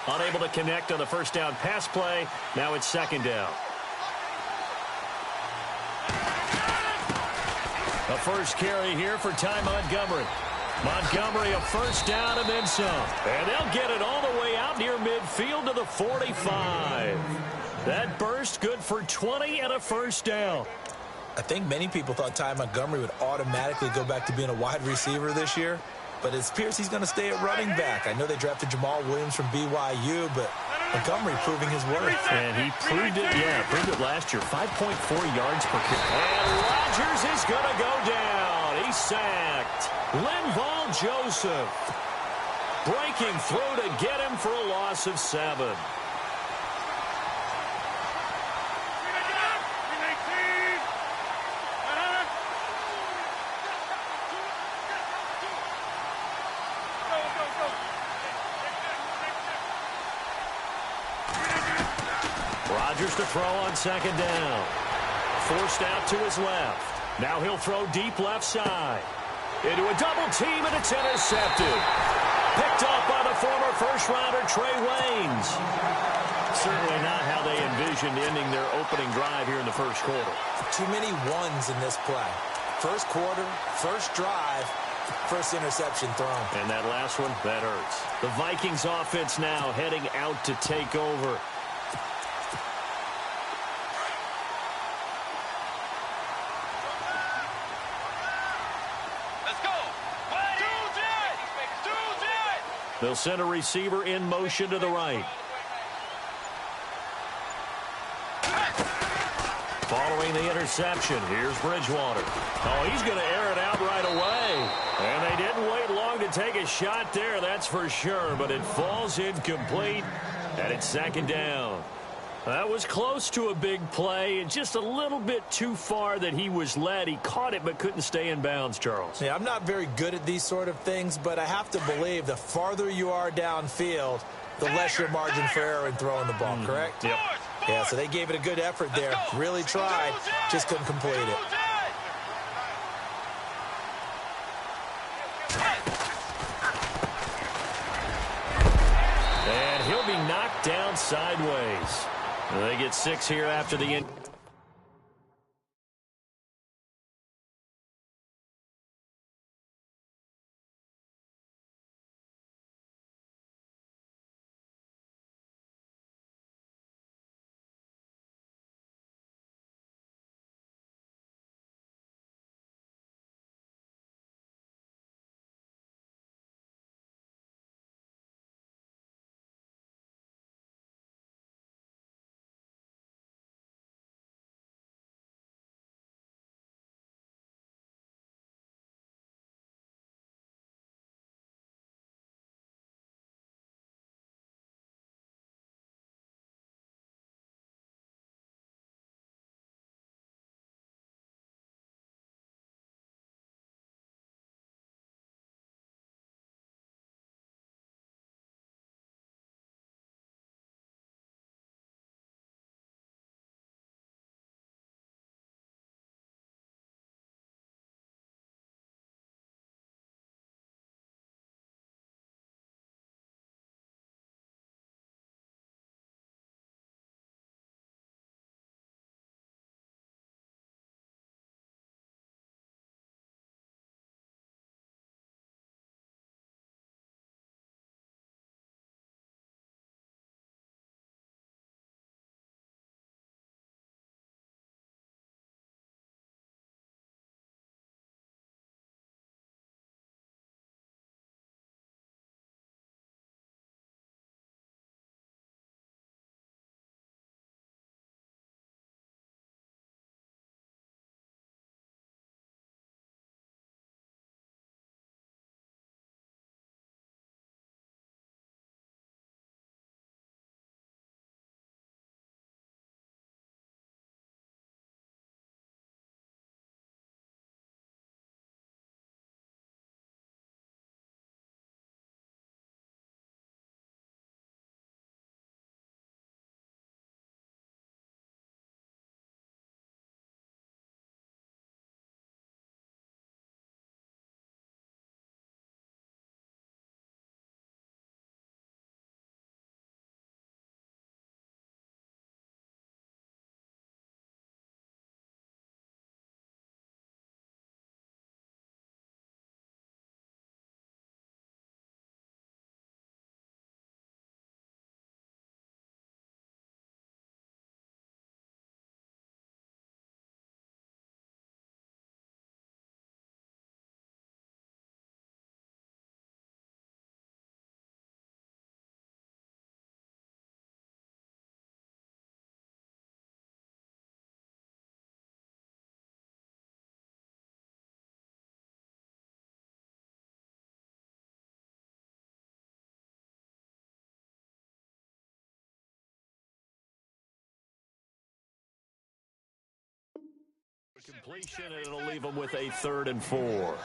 Unable to connect on the first down pass play. Now it's second down. The first carry here for Ty Montgomery. Montgomery a first down and then some. And they'll get it all the way out near midfield to the 45. That burst good for 20 and a first down. I think many people thought Ty Montgomery would automatically go back to being a wide receiver this year. But it appears he's going to stay at running back. I know they drafted Jamal Williams from BYU, but Montgomery proving his worth. And he proved it, proved it last year. 5.4 yards per carry. And Rodgers is going to go down. He's sacked. Linval Joseph breaking through to get him for a loss of 7. Rodgers to throw on second down. Forced out to his left. Now he'll throw deep left side. Into a double team, and it's intercepted. Picked off by the former first-rounder Trey Waynes. Certainly not how they envisioned ending their opening drive here in the first quarter. Too many ones in this play. First quarter, first drive, first interception thrown. And that last one, that hurts. The Vikings offense now heading out to take over. They'll send a receiver in motion to the right. Following the interception, here's Bridgewater. Oh, he's going to air it out right away. And they didn't wait long to take a shot there, that's for sure. But it falls incomplete, and it's second down. That was close to a big play, and just a little bit too far that he was led. He caught it but couldn't stay in bounds, Charles. Yeah, I'm not very good at these sort of things, but I have to believe the farther you are downfield, the less your margin for error in throwing the ball, correct? Yep. Yeah, so they gave it a good effort there. Really tried, just couldn't complete it. And he'll be knocked down sideways. They get 6 here after the end. Completion, and it'll leave them with a 3rd and 4.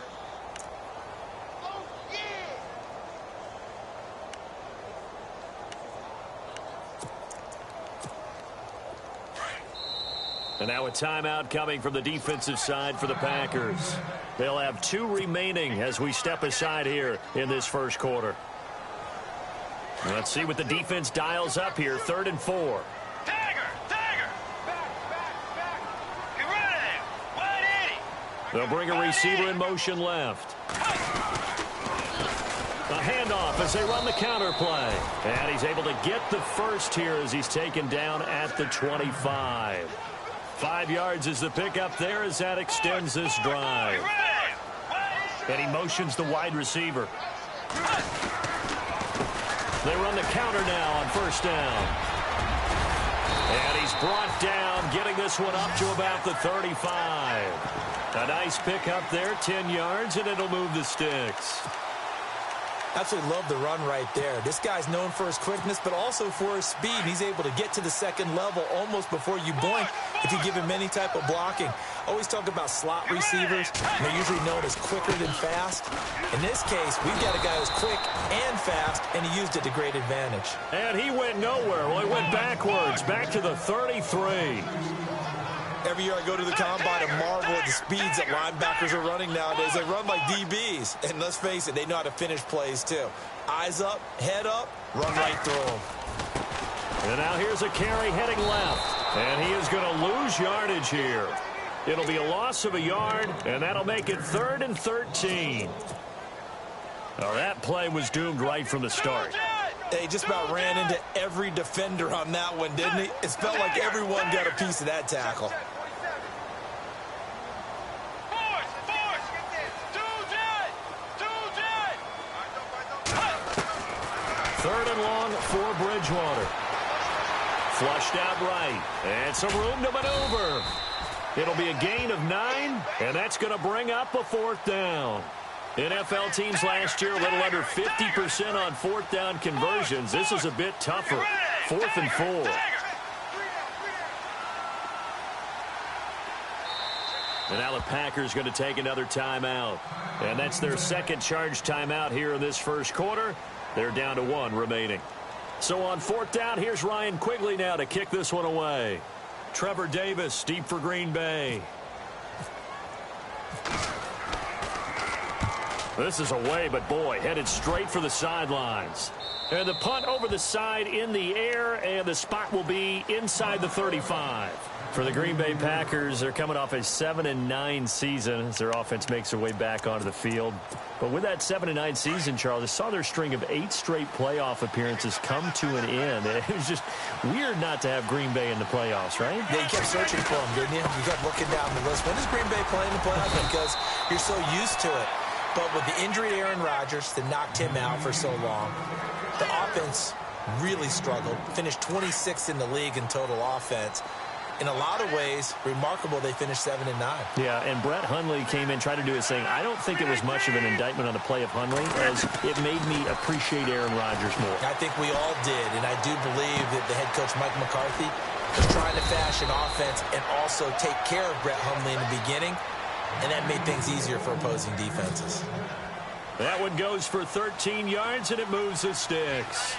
And now a timeout coming from the defensive side for the Packers. They'll have 2 remaining as we step aside here in this first quarter. Let's see what the defense dials up here. 3rd and 4. They'll bring a receiver in motion left. A handoff as they run the counter play. And he's able to get the first here as he's taken down at the 25. 5 yards is the pickup there as that extends this drive. And he motions the wide receiver. They run the counter now on 1st down. And he's brought down, getting this one up to about the 35. A nice pickup there, 10 yards, and it'll move the sticks. Absolutely love the run right there. This guy's known for his quickness, but also for his speed. He's able to get to the 2nd level almost before you blink if you give him any type of blocking. Always talk about slot receivers. They're usually known as quicker than fast. In this case, we've got a guy who's quick and fast, and he used it to great advantage. And he went nowhere. Well, he went backwards, back to the 33. Every year I go to the combine and marvel at the speeds that linebackers are running nowadays. They run like DBs. And let's face it, they know how to finish plays too. Eyes up, head up, run right through them. And now here's a carry heading left. And he is going to lose yardage here. It'll be a loss of a yard, and that'll make it 3rd and 13. Well, that play was doomed right from the start. He just about ran into every defender on that one, didn't he? It felt like everyone got a piece of that tackle. Third and long for Bridgewater. Flushed out right. And some room to maneuver. It'll be a gain of 9, and that's going to bring up a 4th down. NFL teams last year a little under 50% on 4th down conversions. This is a bit tougher. 4th and 4. And now the Packers going to take another timeout. And that's their 2nd charge timeout here in this first quarter. They're down to 1 remaining. So on 4th down, here's Ryan Quigley now to kick this one away. Trevor Davis deep for Green Bay. This is away, but boy, headed straight for the sidelines. And the punt over the side in the air, and the spot will be inside the 35. For the Green Bay Packers, they're coming off a 7-9 season as their offense makes their way back onto the field. But with that 7-9 season, Charles, I saw their string of 8 straight playoff appearances come to an end. It was just weird not to have Green Bay in the playoffs, right? Yeah, you kept searching for them, didn't you? You kept looking down the list. When does Green Bay play in the playoffs? Because you're so used to it. But with the injury to Aaron Rodgers that knocked him out for so long, the offense really struggled. Finished 26th in the league in total offense. In a lot of ways, remarkable they finished 7-9. Yeah, and Brett Hundley came in, tried to do his thing. I don't think it was much of an indictment on the play of Hundley, as it made me appreciate Aaron Rodgers more. I think we all did, and I do believe that the head coach, Mike McCarthy, was trying to fashion offense and also take care of Brett Hundley in the beginning, and that made things easier for opposing defenses. That one goes for 13 yards, and it moves the sticks.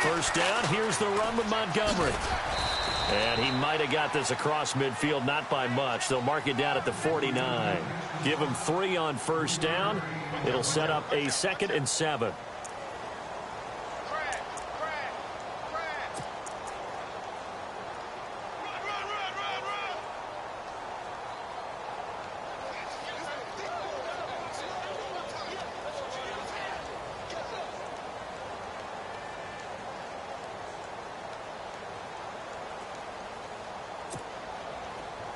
First down, here's the run with Montgomery. And he might have got this across midfield, not by much. They'll mark it down at the 49. Give him 3 on first down. It'll set up a 2nd and 7.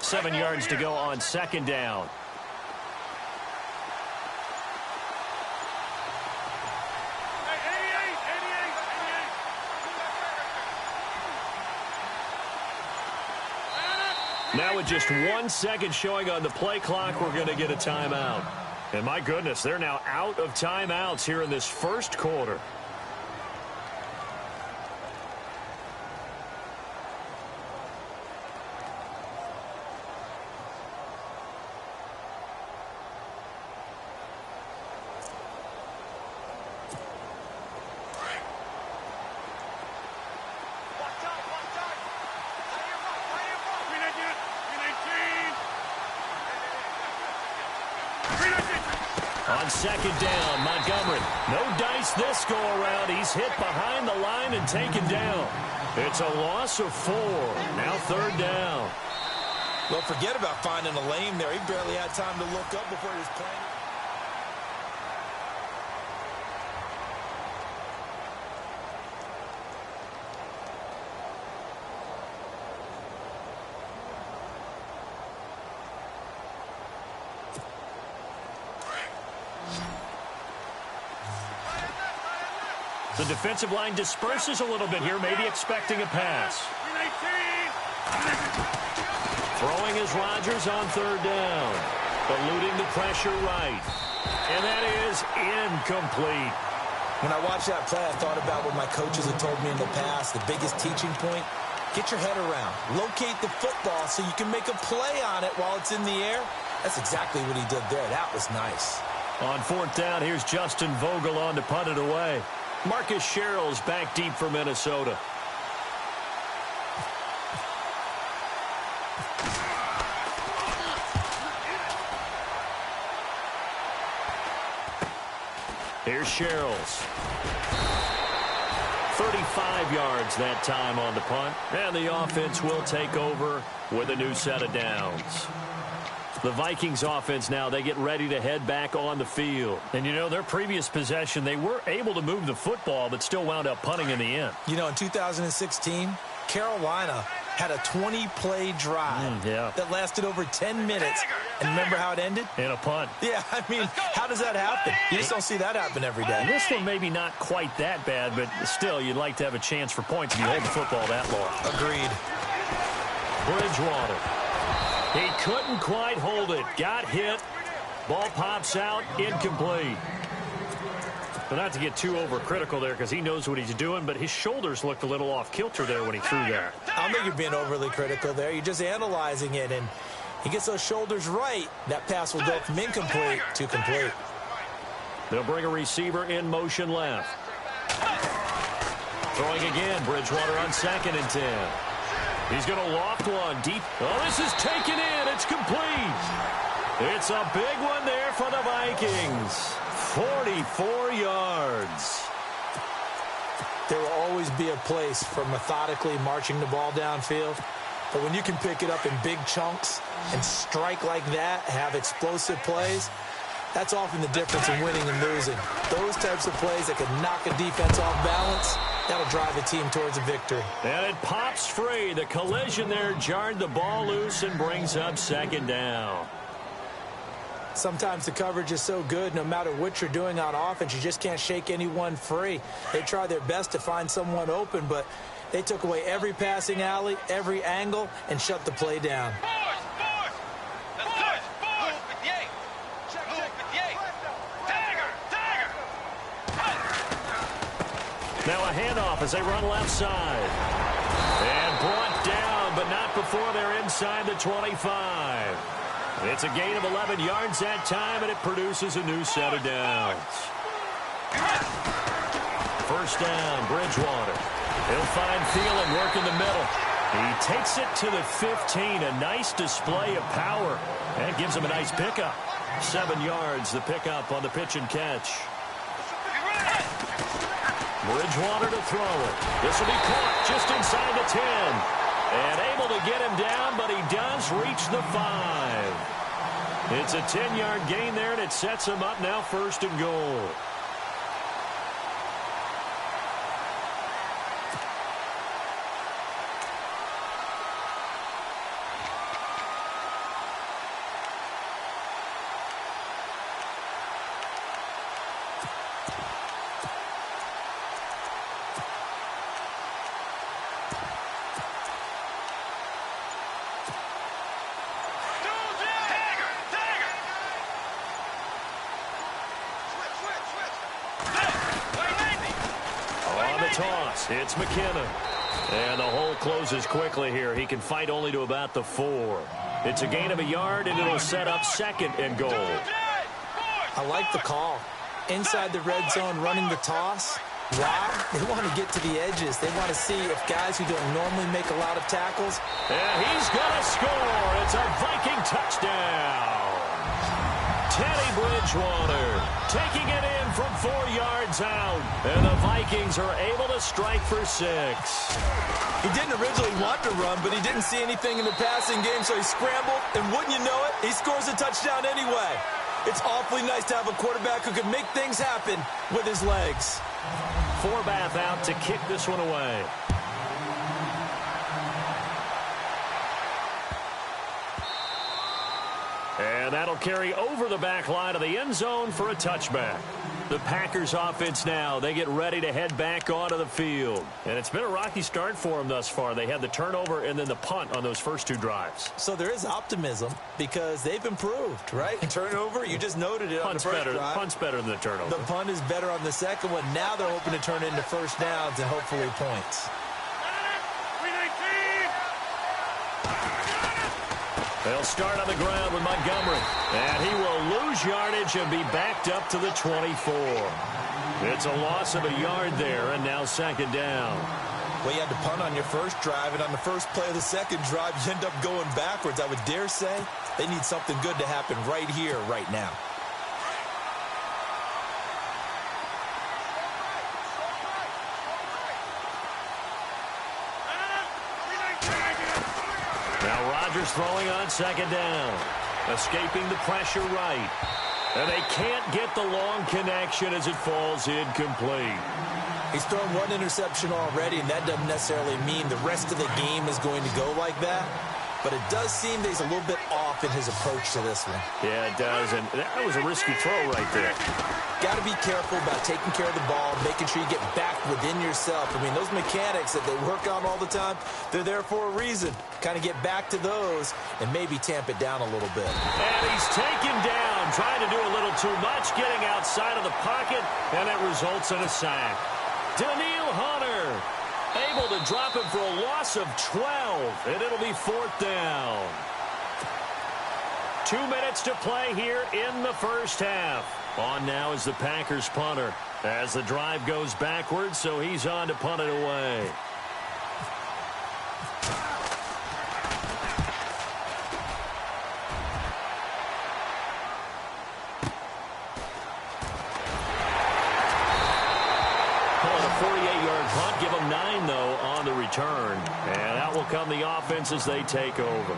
Seven yards to go on second down. Now with just 1 second showing on the play clock, we're going to get a timeout. And my goodness, they're now out of timeouts here in this first quarter. On second down, Montgomery. No dice this go-around. He's hit behind the line and taken down. It's a loss of 4. Now third down. Well, forget about finding a lane there. He barely had time to look up before he was playing. The defensive line disperses a little bit here, maybe expecting a pass. Throwing is Rodgers on third down. Eluding the pressure right. And that is incomplete. When I watched that play, I thought about what my coaches had told me in the past. The biggest teaching point, get your head around. Locate the football so you can make a play on it while it's in the air. That's exactly what he did there. That was nice. On fourth down, here's Justin Vogel on to punt it away. Marcus Sherrill's back deep for Minnesota. Here's Sherrill's. 35 yards that time on the punt. And the offense will take over with a new set of downs. The Vikings offense now, they get ready to head back on the field. And, you know, their previous possession, they were able to move the football, but still wound up punting in the end. You know, in 2016, Carolina had a 20-play drive that lasted over 10 minutes. And remember how it ended? In a punt. Yeah, I mean, how does that happen? You just don't see that happen every day. And this one maybe not quite that bad, but still, you'd like to have a chance for points if you hold the football that long. Agreed. Bridgewater. He couldn't quite hold it. Got hit. Ball pops out. Incomplete. But not to get too overcritical there because he knows what he's doing, but his shoulders looked a little off kilter there when he threw that. I don't think you're being overly critical there. You're just analyzing it, and he gets those shoulders right. That pass will go from incomplete to complete. They'll bring a receiver in motion left. Throwing again. Bridgewater on 2nd and 10. He's going to loft one deep. Oh, this is taken in. It's complete. It's a big one there for the Vikings. 44 yards. There will always be a place for methodically marching the ball downfield. But when you can pick it up in big chunks and strike like that, have explosive plays, that's often the difference in winning and losing. Those types of plays that can knock a defense off balance, that'll drive a team towards a victory. And it pops free. The collision there jarred the ball loose and brings up 2nd down. Sometimes the coverage is so good, no matter what you're doing on offense, you just can't shake anyone free. They try their best to find someone open, but they took away every passing alley, every angle, and shut the play down. Now a handoff as they run left side. And brought down, but not before they're inside the 25. It's a gain of 11 yards that time, and it produces a new set of downs. First down, Bridgewater. He'll find Thielen working the middle. He takes it to the 15. A nice display of power. And gives him a nice pickup. 7 yards, the pickup on the pitch and catch. Bridgewater to throw it. This will be caught just inside the 10. And able to get him down, but he does reach the 5. It's a 10-yard gain there, and it sets him up now 1st and goal. It's McKinnon. And the hole closes quickly here. He can fight only to about the 4. It's a gain of a yard, and it'll set up 2nd and goal. I like the call. Inside the red zone, running the toss. Why? They want to get to the edges. They want to see if guys who don't normally make a lot of tackles. And he's going to score. It's a Viking touchdown. Teddy Bridgewater taking it in from 4 yards out. And the Vikings are able to strike for 6. He didn't originally want to run, but he didn't see anything in the passing game, so he scrambled, and wouldn't you know it, he scores a touchdown anyway. It's awfully nice to have a quarterback who can make things happen with his legs. Forbath out to kick this one away. And that'll carry over the back line of the end zone for a touchback. The Packers offense now, they get ready to head back onto the field. And it's been a rocky start for them thus far. They had the turnover and then the punt on those first 2 drives. So there is optimism because they've improved, right? Turnover, you just noted it on the first drive. Punt's better than the turnover. The punt is better on the second one. Now they're hoping to turn into first downs and hopefully points. They'll start on the ground with Montgomery. And he will lose yardage and be backed up to the 24. It's a loss of a yard there, and now 2nd down. Well, you had to punt on your first drive, and on the first play of the second drive, you end up going backwards. I would dare say they need something good to happen right here, right now. Rodgers throwing on 2nd down. Escaping the pressure right. And they can't get the long connection as it falls incomplete. He's thrown 1 interception already, and that doesn't necessarily mean the rest of the game is going to go like that. But it does seem that he's a little bit off in his approach to this one. Yeah, it does, and that was a risky throw right there. Got to be careful about taking care of the ball, making sure you get back within yourself. I mean, those mechanics that they work on all the time, they're there for a reason. Kind of get back to those and maybe tamp it down a little bit. And he's taken down, trying to do a little too much, getting outside of the pocket, and it results in a sack. Danielle Hunter able to drop him for a loss of 12, and it'll be 4th down. 2 minutes to play here in the first half. On now is the Packers punter as the drive goes backwards, so he's on to punt it away. Call it a 48-yard punt. Give them 9, though, on the return. And out will come the offense as they take over.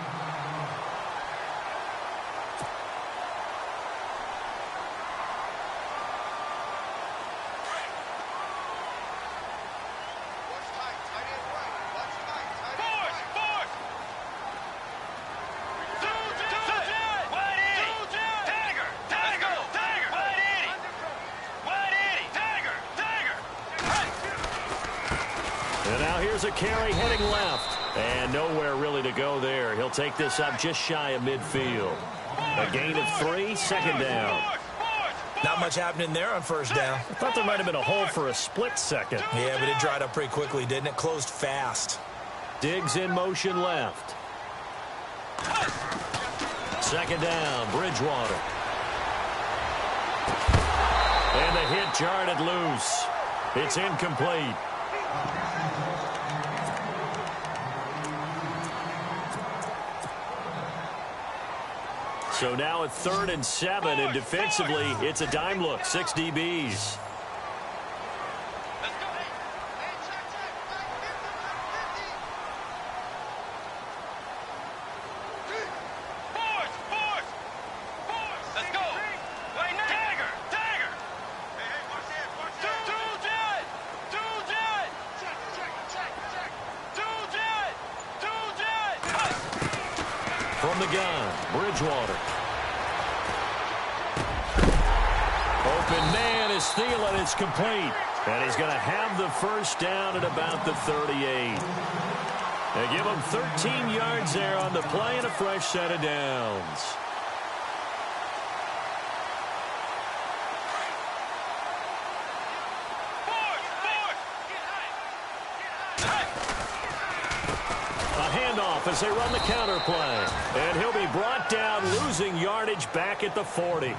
A carry heading left, and nowhere really to go there. He'll take this up just shy of midfield. A gain of 3, 2nd down. Not much happening there on first down. I thought there might have been a hole for a split second. Yeah, but it dried up pretty quickly, didn't it? Closed fast. Diggs in motion left. 2nd down, Bridgewater. And the hit jarred it loose. It's incomplete. So now at 3rd and 7, and defensively, it's a dime look, 6 DBs. From the gun, Bridgewater. Open man is Thielen. It's complete. And he's going to have the first down at about the 38. They give him 13 yards there on the play and a fresh set of downs. A handoff as they run the counter play. And he'll be brought down, losing yardage back at the 40.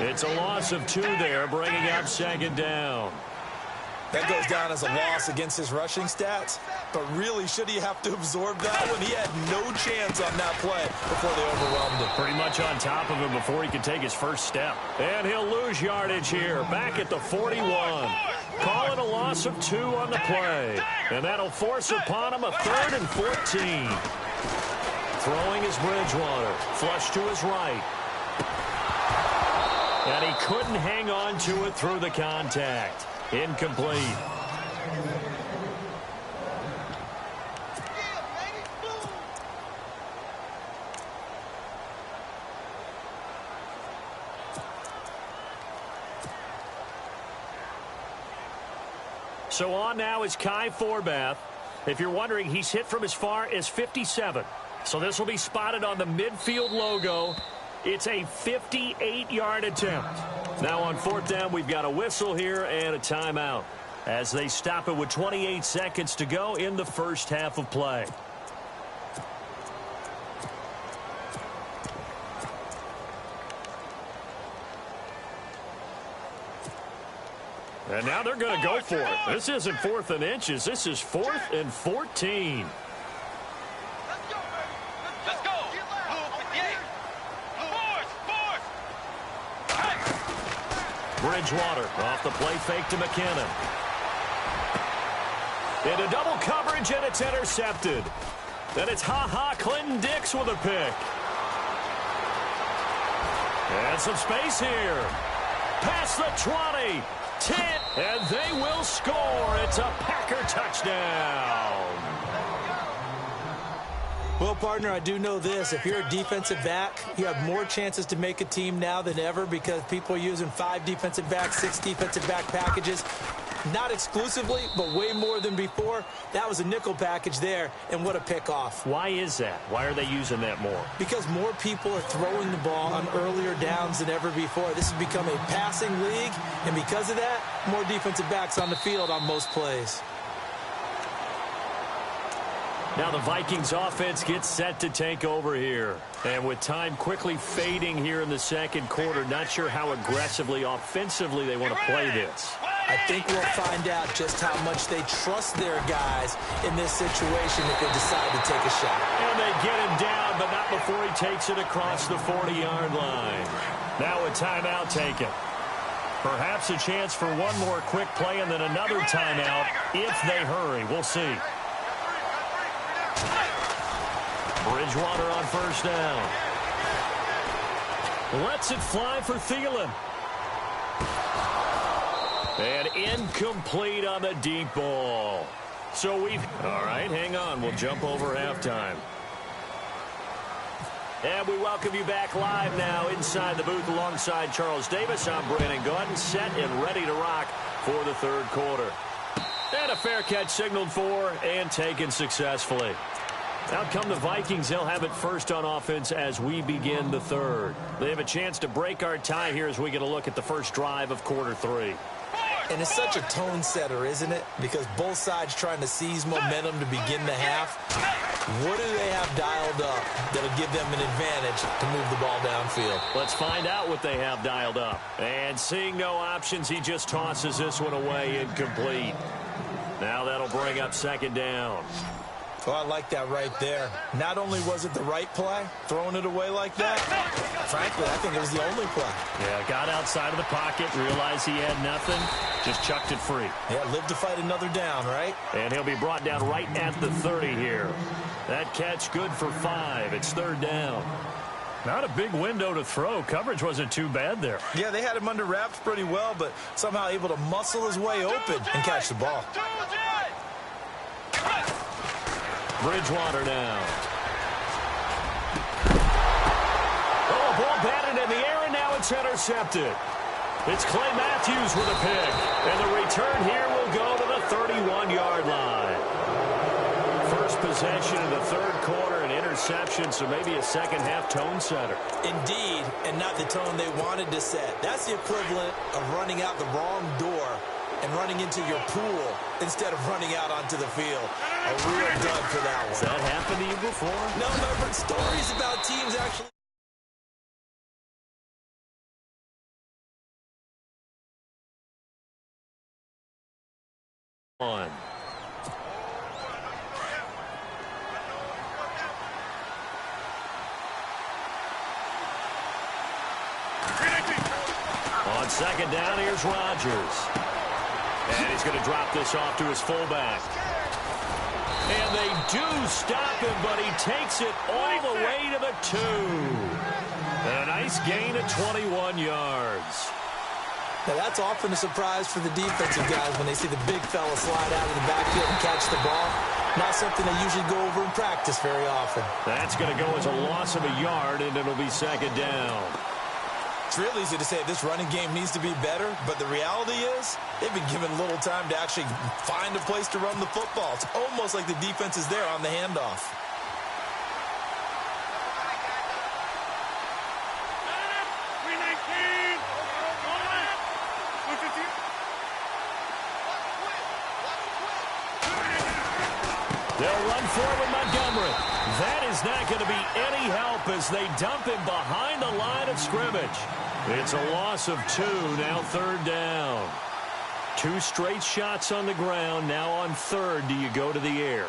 It's a loss of 2 there, bringing up second down. That goes down as a loss against his rushing stats. But really, should he have to absorb that one? He had no chance on that play before they overwhelmed him. Pretty much on top of him before he could take his first step. And he'll lose yardage here, back at the 41. Call it a loss of 2 on the play. And that'll force upon him a 3rd and 14. Throwing is Bridgewater. Flush to his right. And he couldn't hang on to it through the contact. Incomplete. So on now is Kai Forbath. If you're wondering, he's hit from as far as 57. So this will be spotted on the midfield logo. It's a 58-yard attempt. Now on 4th down, we've got a whistle here and a timeout as they stop it with 28 seconds to go in the first half of play. And now they're going to go for it. This isn't 4th and inches. This is 4th and 14. Bridgewater off the play fake to McKinnon. Into double coverage, and it's intercepted. Then it's Clinton Dix with a pick. And some space here. Past the 20. 10. And they will score. It's a Packer touchdown. Well, partner, I do know this. If you're a defensive back, you have more chances to make a team now than ever because people are using 5 defensive backs, 6 defensive back packages. Not exclusively, but way more than before. That was a nickel package there, and what a pickoff. Why is that? Why are they using that more? Because more people are throwing the ball on earlier downs than ever before. This has become a passing league, and because of that, more defensive backs on the field on most plays. Now the Vikings offense gets set to take over here. And with time quickly fading here in the second quarter, not sure how aggressively, offensively they want to play this. I think we'll find out just how much they trust their guys in this situation if they decide to take a shot. And they get him down, but not before he takes it across the 40-yard line. Now a timeout taken. Perhaps a chance for one more quick play and then another timeout if they hurry. We'll see. Bridgewater on first down. Lets it fly for Thielen. And incomplete on the deep ball. So we've... All right, hang on. We'll jump over halftime. And we welcome you back live now inside the booth alongside Charles Davis. I'm Brandon Gaudin, set and ready to rock for the third quarter. And a fair catch signaled for and taken successfully. Out come the Vikings. They'll have it first on offense as we begin the third. They have a chance to break our tie here as we get a look at the first drive of quarter 3. And it's such a tone setter, isn't it? Because both sides trying to seize momentum to begin the half. What do they have dialed up that'll give them an advantage to move the ball downfield? Let's find out what they have dialed up. And seeing no options, he just tosses this one away incomplete. Now that'll bring up second down. Well, I like that right there. Not only was it the right play, throwing it away like that, frankly, I think it was the only play. Yeah, got outside of the pocket, realized he had nothing, just chucked it free. Yeah, live to fight another down, right? And he'll be brought down right at the 30 here. That catch good for 5. It's third down. Not a big window to throw. Coverage wasn't too bad there. Yeah, they had him under wraps pretty well, but somehow able to muscle his way open and catch the ball. Bridgewater now. Oh, ball batted in the air, and now it's intercepted. It's Clay Matthews with a pick. And the return here will go to the 31-yard line. First possession in the third quarter, an interception, so maybe a second-half tone setter. Indeed, and not the tone they wanted to set. That's the equivalent of running out the wrong door and running into your pool instead of running out onto the field. A real dud for that one. Has that happened to you before? No, I've heard stories about teams actually. On second down, here's Rodgers. And he's going to drop this off to his fullback. And they do stop him, but he takes it all the way to the 2. And a nice gain of 21 yards. Now, that's often a surprise for the defensive guys when they see the big fella slide out of the backfield and catch the ball. Not something they usually go over in practice very often. That's going to go as a loss of a yard, and it'll be second down. It's real easy to say this running game needs to be better, but the reality is they've been given little time to actually find a place to run the football. It's almost like the defense is there on the handoff. They'll run forward Montgomery. That is not going to be any help as they dump him behind the line of scrimmage. It's a loss of 2, now third down. 2 straight shots on the ground. Now on third, do you go to the air?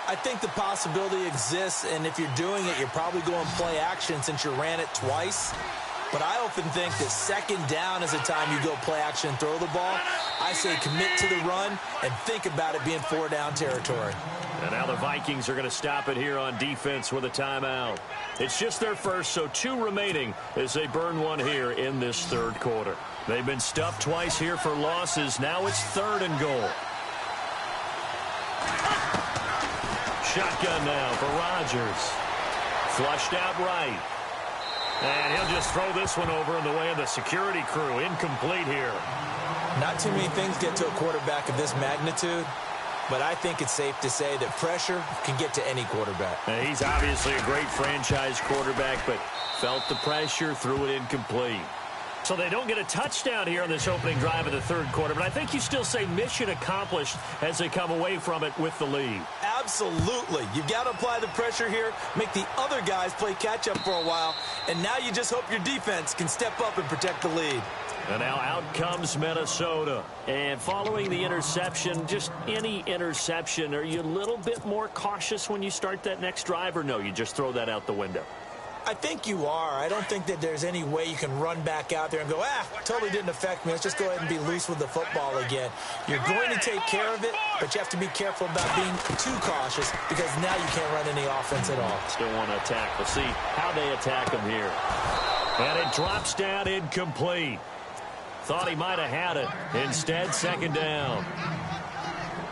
I think the possibility exists, and if you're doing it, you're probably going play action since you ran it twice. But I often think that second down is the time you go play action and throw the ball. I say commit to the run and think about it being 4-down territory. And now the Vikings are going to stop it here on defense with a timeout. It's just their first, so 2 remaining as they burn one here in this third quarter. They've been stuffed twice here for losses. Now it's 3rd and goal. Shotgun now for Rodgers. Flushed out right. And he'll just throw this one over in the way of the security crew. Incomplete here. Not too many things get to a quarterback of this magnitude, but I think it's safe to say that pressure can get to any quarterback. He's obviously a great franchise quarterback, but felt the pressure, threw it incomplete. So they don't get a touchdown here on this opening drive of the third quarter, but I think you still say mission accomplished as they come away from it with the lead. Absolutely. You've got to apply the pressure here, make the other guys play catch-up for a while, and now you just hope your defense can step up and protect the lead. And now out comes Minnesota. And following the interception, just any interception, are you a little bit more cautious when you start that next drive, or no, you just throw that out the window? I think you are. I don't think that there's any way you can run back out there and go, totally didn't affect me. Let's just go ahead and be loose with the football again. You're going to take care of it, but you have to be careful about being too cautious because now you can't run any offense at all. Still want to attack. We'll see how they attack him here. And it drops down incomplete. Thought he might have had it. Instead, second down.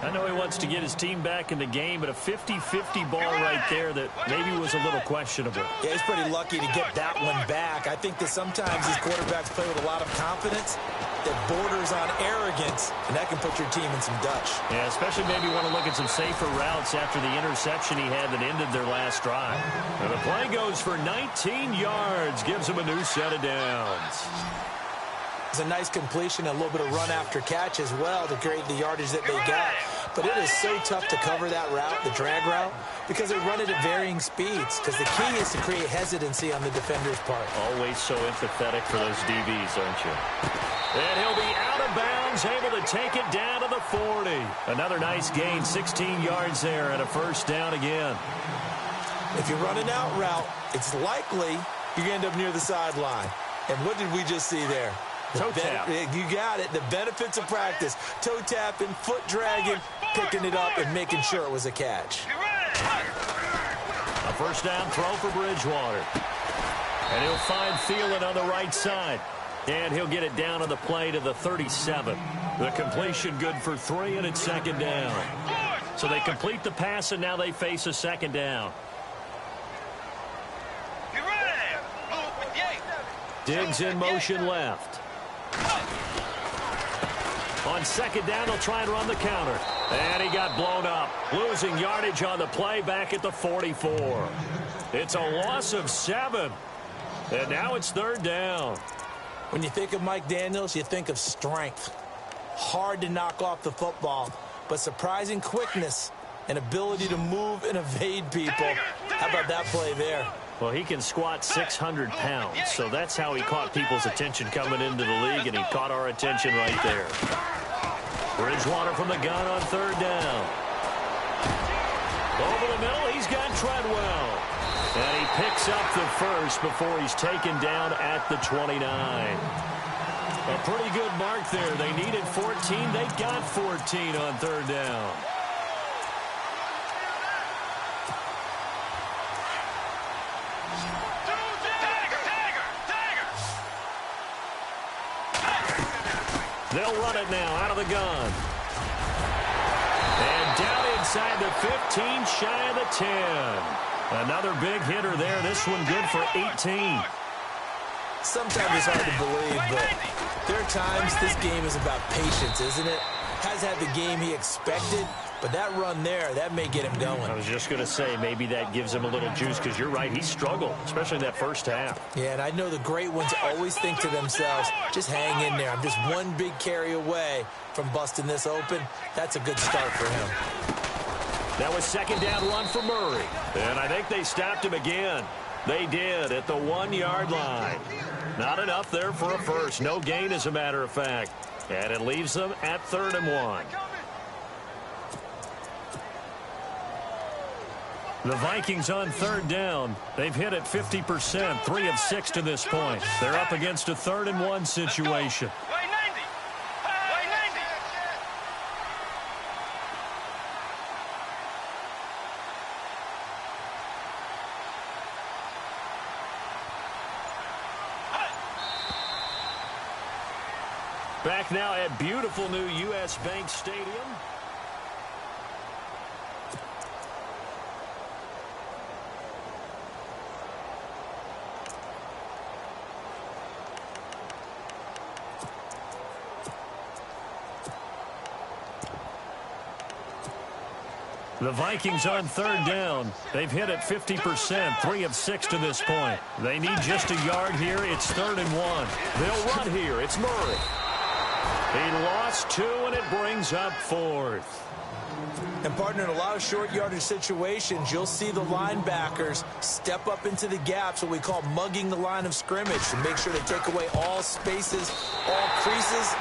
I know he wants to get his team back in the game, but a 50-50 ball right there that maybe was a little questionable. Yeah, he's pretty lucky to get that one back. I think that sometimes these quarterbacks play with a lot of confidence that borders on arrogance, and that can put your team in some Dutch. Yeah, especially maybe want to look at some safer routes after the interception he had that ended their last drive. And the play goes for 19 yards, gives him a new set of downs. It's a nice completion, a little bit of run after catch as well to create the yardage that they got. But it is so tough to cover that route, the drag route, because they run it at varying speeds. Because the key is to create hesitancy on the defender's part. Always so empathetic for those DBs, aren't you? And he'll be out of bounds, able to take it down to the 40. Another nice gain, 16 yards there, and a first down again. If you run an out route, it's likely you're going to end up near the sideline. And what did we just see there? Toe tap. You got it. The benefits of practice. Toe tapping, foot dragging, picking it up, and making sure it was a catch. A first down throw for Bridgewater. And he'll find Thielen on the right side. And he'll get it down on the play to the 37. The completion good for 3, and it's second down. So they complete the pass, and now they face a second down. Diggs in motion left. On second down, they'll try and run the counter. And he got blown up. Losing yardage on the play back at the 44. It's a loss of 7. And now it's third down. When you think of Mike Daniels, you think of strength. hard to knock off the football, but surprising quickness and ability to move and evade people. How about that play there? Well, he can squat 600 pounds, so that's how he caught people's attention coming into the league, and he caught our attention right there. Bridgewater from the gun on third down. Over the middle, he's got Treadwell. And he picks up the first before he's taken down at the 29. A pretty good mark there. They needed 14. They got 14 on third down. They'll run it now out of the gun. And down inside the 15, shy of the 10. Another big hitter there. This one good for 18. Sometimes it's hard to believe, but there are times this game is about patience, isn't it? Has had the game he expected, but that run there, that may get him going. I was just going to say, maybe that gives him a little juice, because you're right, he struggled, especially in that first half. Yeah, and I know the great ones always think to themselves, just hang in there. I'm just one big carry away from busting this open. That's a good start for him. That was second down run for Murray. And I think they stopped him again. They did at the 1-yard line. Not enough there for a first. No gain, as a matter of fact. And it leaves them at 3rd and 1. The Vikings on third down. They've hit it 50%, 3 of 6 to this point. They're up against a 3rd and 1 situation. Back now at beautiful new U.S. Bank Stadium. The Vikings on third down. They've hit it 50%, 3 of 6 to this point. They need just a yard here. It's 3rd and 1. They'll run here. It's Murray. He lost 2, and it brings up 4th. And, partner, in a lot of short yardage situations, you'll see the linebackers step up into the gaps, what we call mugging the line of scrimmage, to make sure they take away all spaces, all creases.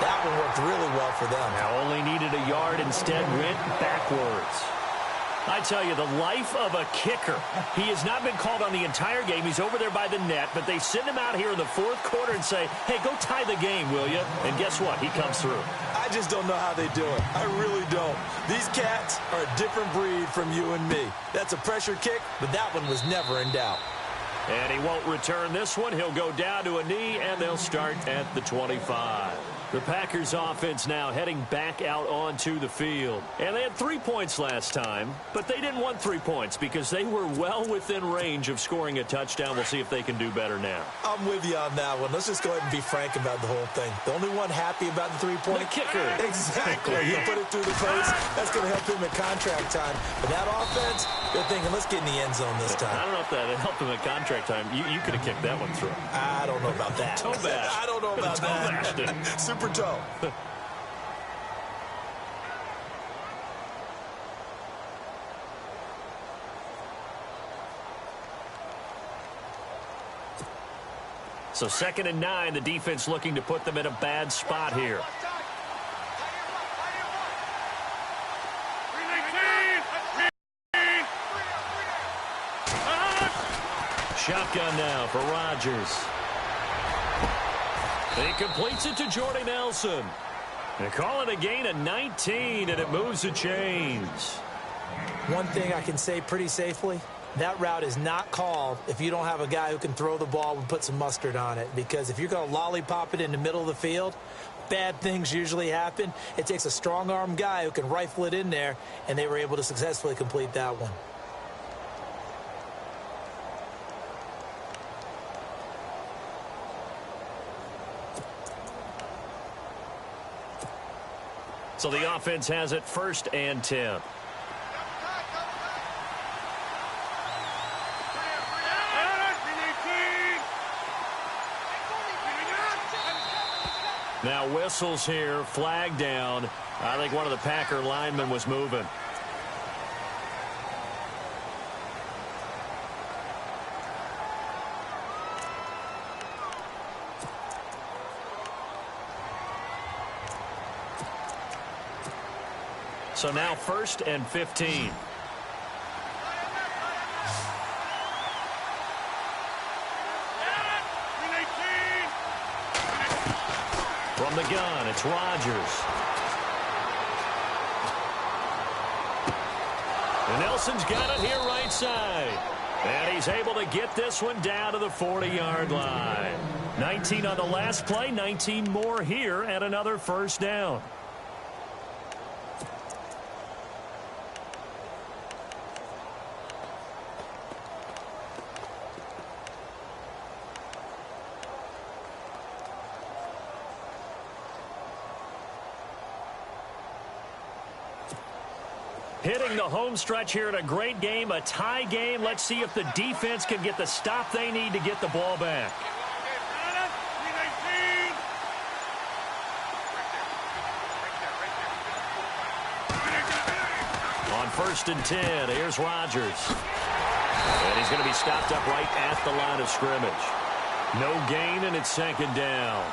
That one worked really well for them. Now only needed a yard, instead went backwards. I tell you, the life of a kicker. He has not been called on the entire game. He's over there by the net, but they send him out here in the 4th quarter and say, hey, go tie the game, will you? And guess what? He comes through. I just don't know how they do it. I really don't. These cats are a different breed from you and me. That's a pressure kick, but that one was never in doubt. And he won't return this one. He'll go down to a knee, and they'll start at the 25. The Packers offense now heading back out onto the field. And they had 3 points last time, but they didn't want 3 points because they were well within range of scoring a touchdown. We'll see if they can do better now. I'm with you on that one. Let's just go ahead and be frank about the whole thing. The only one happy about the 3-point? The kicker. Exactly. You put it through the face. That's going to help him at contract time. But that offense, they're thinking, let's get in the end zone this time. I don't know if that helped him at contract time. You could have kicked that one through. I don't know about that. Toe bash. I don't know about that. Super toe. So 2nd and 9, the defense looking to put them in a bad spot here. Shotgun now for Rodgers. He completes it to Jordy Nelson. They call it a gain of 19, and it moves the chains. One thing I can say pretty safely, that route is not called if you don't have a guy who can throw the ball and put some mustard on it. Because if you're going to lollipop it in the middle of the field, bad things usually happen. It takes a strong-arm guy who can rifle it in there, and they were able to successfully complete that one. So the offense has it 1st and 10. Now whistles here, flag down. I think one of the Packer linemen was moving. So now 1st and 15. From the gun, it's Rodgers. And Nelson's got it here right side. And he's able to get this one down to the 40-yard line. 19 on the last play, 19 more here and another first down. Hitting the home stretch here in a great game, a tie game. Let's see if the defense can get the stop they need to get the ball back. On 1st and 10, here's Rodgers. And he's going to be stopped up right at the line of scrimmage. No gain, and it's 2nd down.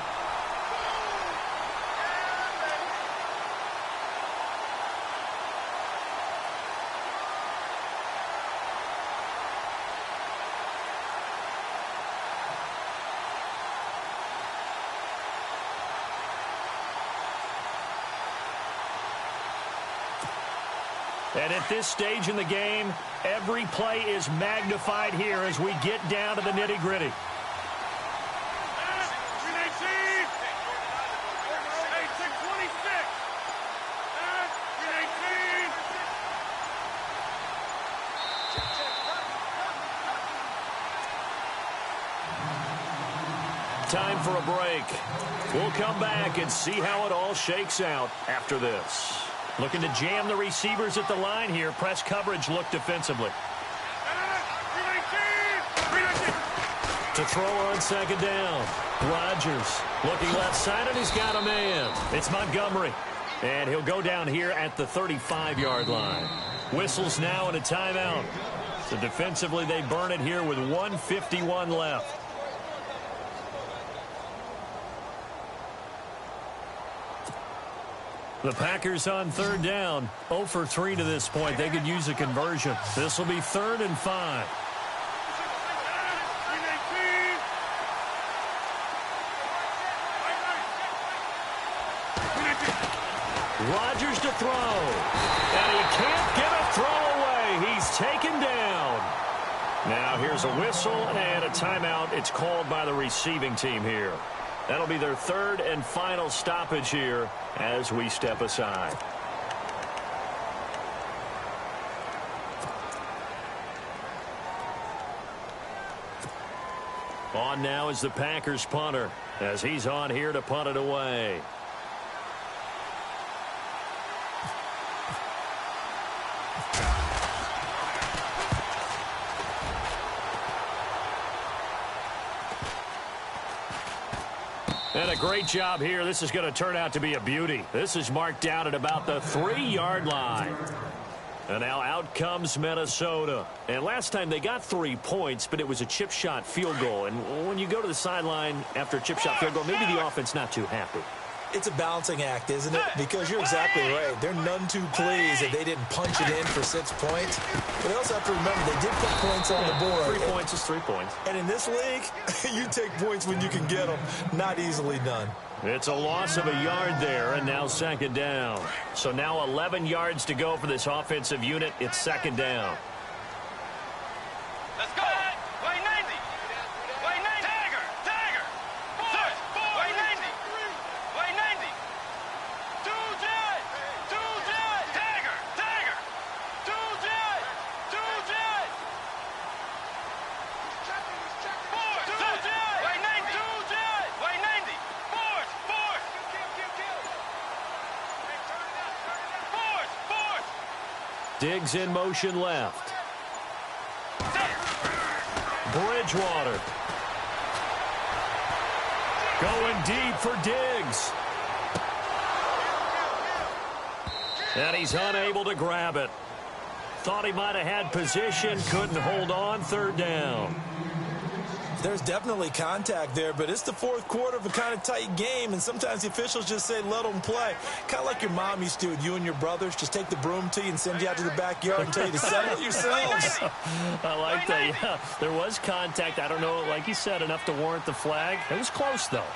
And at this stage in the game, every play is magnified here as we get down to the nitty-gritty. Time for a break. We'll come back and see how it all shakes out after this. Looking to jam the receivers at the line here. Press coverage look defensively. To throw on 2nd down. Rodgers looking left side, and he's got a man. It's Montgomery. And he'll go down here at the 35-yard line. Whistles now and a timeout. So defensively, they burn it here with 1:51 left. The Packers on 3rd down. 0 for 3 to this point. They could use a conversion. This will be 3rd and 5. Rodgers to throw. And he can't get a throw away. He's taken down. Now here's a whistle and a timeout. It's called by the receiving team here. That'll be their 3rd and final stoppage here as we step aside. On now is the Packers punter as he's on here to punt it away. And a great job here. This is going to turn out to be a beauty. This is marked out at about the 3-yard line. And now out comes Minnesota. And last time they got 3 points, but it was a chip shot field goal. And when you go to the sideline after a chip shot field goal, maybe the offense not too happy. It's a balancing act, isn't it? Because you're exactly right. They're none too pleased that they didn't punch it in for 6 points. But they also have to remember they did put points on the board. 3 points is 3 points. And in this league, you take points when you can get them. Not easily done. It's a loss of a yard there, and now 2nd down. So now 11 yards to go for this offensive unit. It's 2nd down. Let's go. Way 90. Way 90. Tagger. Tagger. Force. Way 90. Way 90. Two jet. Two jet. Tagger. Tagger. Two jet. Two jet. Force. Two jet. Way 90. Two jet. Way 90. Force. Force. Force. Force. Diggs in motion left. Bridgewater. Going deep for Diggs. And he's unable to grab it. Thought he might have had position, couldn't hold on, third down. There's definitely contact there, but it's the fourth quarter of a kind of tight game, and sometimes the officials just say, let them play. Kind of like your mom used to with you and your brothers. Just take the broom to you and send you out to the backyard and tell you to settle it yourselves. I like that, yeah. There was contact. I don't know, like you said, enough to warrant the flag. It was close, though.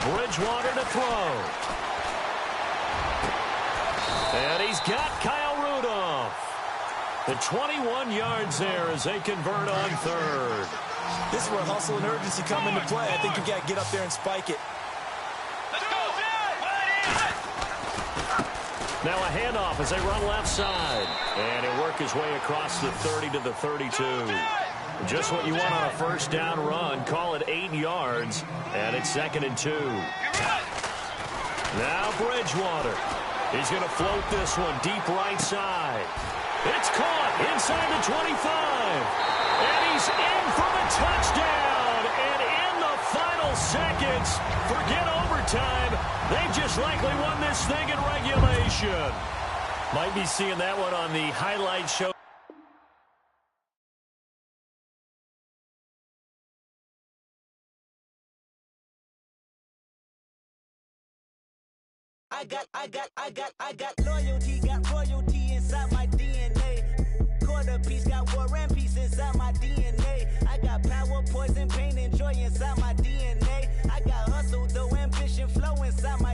Bridgewater to throw. And he's got Kyle Rudolph. The 21 yards there as they convert on third. This is where hustle and urgency come into play. I think you got to get up there and spike it. Let's go. Now a handoff as they run left side. And he'll work his way across the 30 to the 32. Just what you want on a first down run. Call it 8 yards. And it's 2nd and 2. Now Bridgewater. He's going to float this one deep right side. It's caught inside the 25. And he's in for the touchdown. And in the final seconds, forget overtime. They just likely won this thing in regulation. Might be seeing that one on the highlight show. I got loyalty, got royalty inside my DNA. Quarter piece, got war and peace inside my DNA. I got power, poison, pain, and joy inside my DNA. I got hustle, though ambition, flow inside my